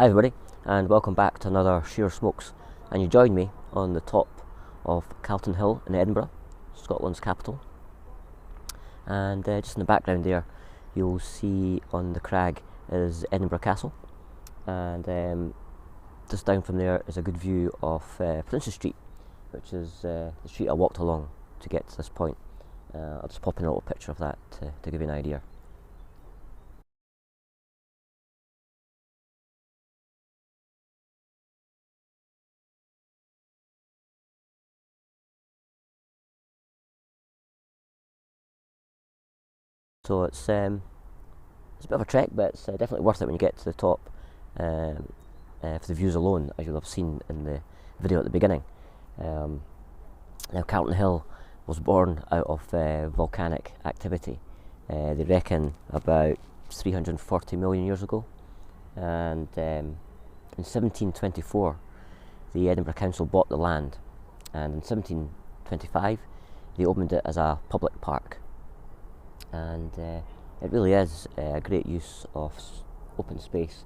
Hi everybody, and welcome back to another Shearer Smokes. And you join me on the top of Calton Hill in Edinburgh, Scotland's capital. And just in the background there, you'll see on the crag is Edinburgh Castle, and just down from there is a good view of Princes Street, which is the street I walked along to get to this point. I'll just pop in a little picture of that to give you an idea. So it's a bit of a trek, but it's definitely worth it when you get to the top for the views alone, as you'll have seen in the video at the beginning. Now, Calton Hill was born out of volcanic activity. They reckon about 340 million years ago, and in 1724 the Edinburgh Council bought the land, and in 1725 they opened it as a public park. And it really is a great use of open space,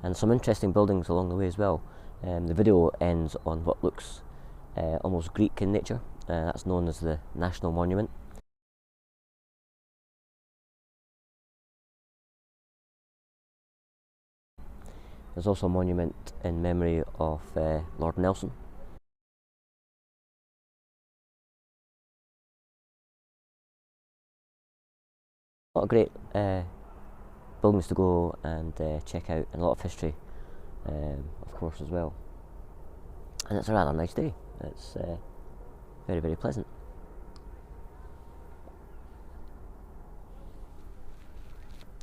and some interesting buildings along the way as well. The video ends on what looks almost Greek in nature. That's known as the National Monument. There's also a monument in memory of Lord Nelson. A lot of great buildings to go and check out, and a lot of history, of course, as well. And it's a rather nice day. It's very, very pleasant.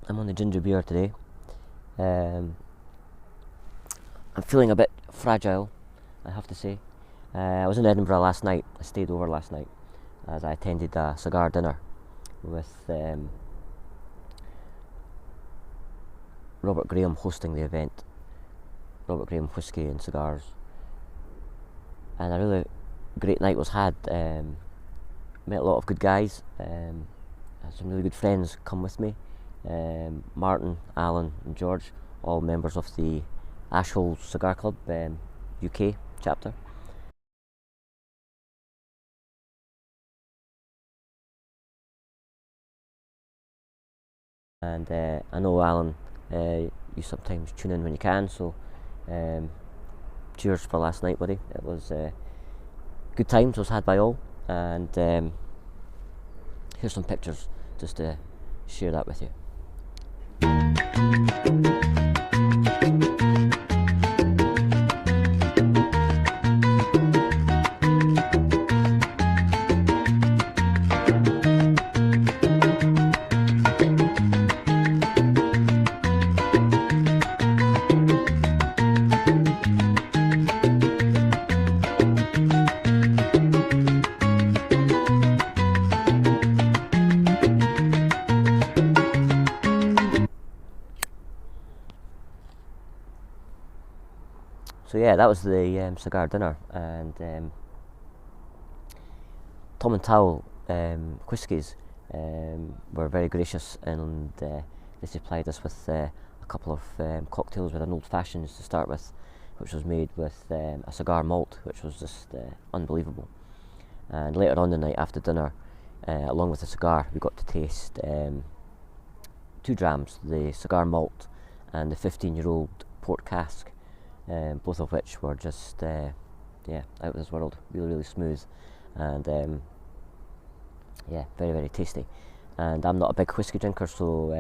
I'm on the ginger beer today. I'm feeling a bit fragile, I have to say. I was in Edinburgh last night. I stayed over last night as I attended a cigar dinner with Robert Graham hosting the event. Robert Graham Whisky and Cigars. And a really great night was had. Met a lot of good guys. Had some really good friends come with me. Martin, Alan and George, all members of the Ashhole Cigar Club UK chapter. And I know Alan, you sometimes tune in when you can, so cheers for last night, buddy. It was good times was had by all, and here's some pictures just to share that with you. So yeah, that was the cigar dinner, and Tomintoul Whiskies were very gracious, and they supplied us with a couple of cocktails with an old fashioned to start with, which was made with a cigar malt, which was just unbelievable. And later on the night after dinner, along with the cigar, we got to taste 2 drams, the cigar malt and the 15-year-old port cask. Both of which were just out of this world, really, really smooth, and very, very tasty. And I'm not a big whisky drinker, so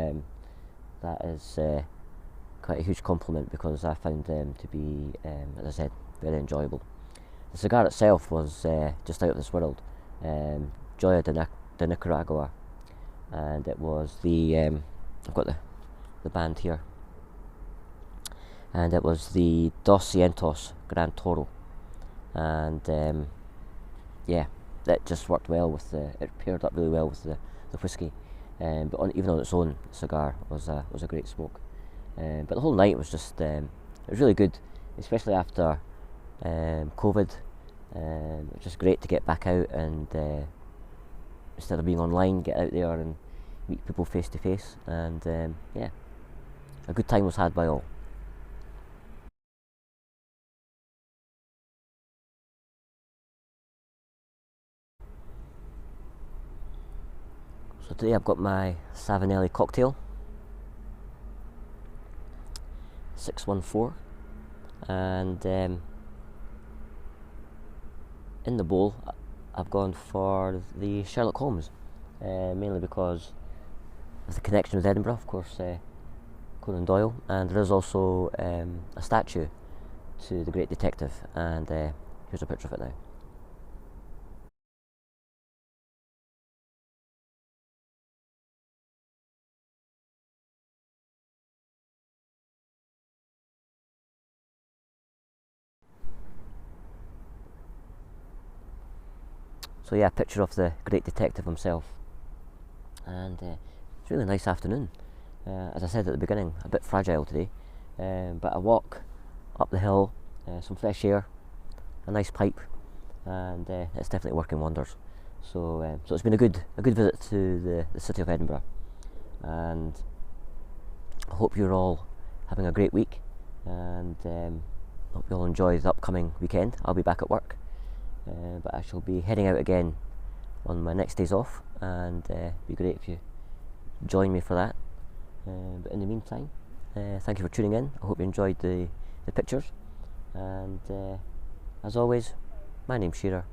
that is quite a huge compliment, because I found them to be, as I said, very enjoyable. The cigar itself was just out of this world, Joya de Nicaragua, and it was the I've got the band here. And it was the 200 Gran Toro, and that just worked well with it paired up really well with the whisky, but even on its own, the cigar was a great smoke. But the whole night was just it was really good, especially after COVID. It was just great to get back out and instead of being online, get out there and meet people face to face, and a good time was had by all. So today I've got my Savinelli Cocktail 614, and in the bowl I've gone for the Sherlock Holmes, mainly because of the connection with Edinburgh, of course, Conan Doyle, and there is also a statue to the great detective, and here's a picture of it now. So yeah, a picture of the great detective himself, and it's a really nice afternoon. As I said at the beginning, a bit fragile today, but a walk up the hill, some fresh air, a nice pipe, and it's definitely working wonders. So it's been a good visit to the city of Edinburgh, and I hope you're all having a great week, and hope you all enjoy the upcoming weekend. I'll be back at work, but I shall be heading out again on my next days off, and it'd be great if you join me for that. But in the meantime, thank you for tuning in. I hope you enjoyed the pictures, and as always, my name's Shearer.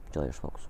Enjoy yours, folks.